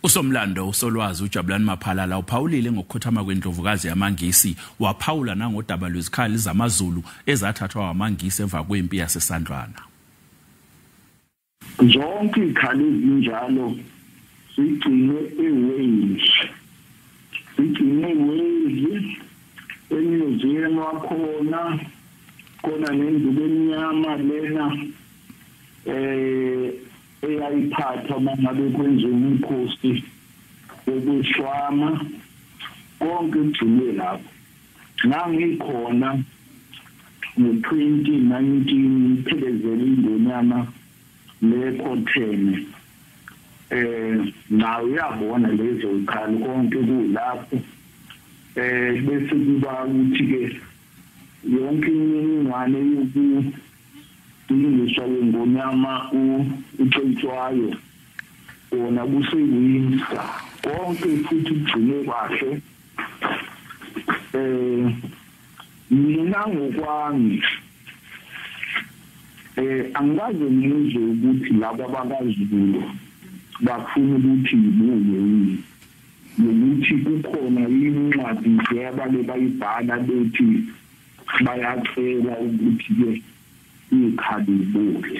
Usomlando USolwazi Jabulani Maphalala uphawulile ngokukhothama kwendlovukazi yamangisi waphawula nangodaba lwezikhali zamazulu ezathathwa ngamangisi emva kwempi yase Sandlwana. Zonke izikhali ezinjalo sigcine emuseum wakhona khona nenduku enyama lena eyayiphatha mangabe kwenziwa umkhosi wokushwama konke kugcine lapho. Ngangikhona ngo-2019 phelezela ingonyama lekhothene nawe uyabona lezo zikhali konke kulapho bese kuba ukuthi ke yonke imininingwane yokulingiswa ngonyama ucetshwayo wona kuseyinsa konke futhi kugcine kahle. Mina ngokwami angaze ngizwe ukuthi laba abakazulu bafuna ukuthi ibuye yini nokuthi kukhona incwadi nje abale bayibhala bethi bayacela ukuthi ke ikhali ibuye.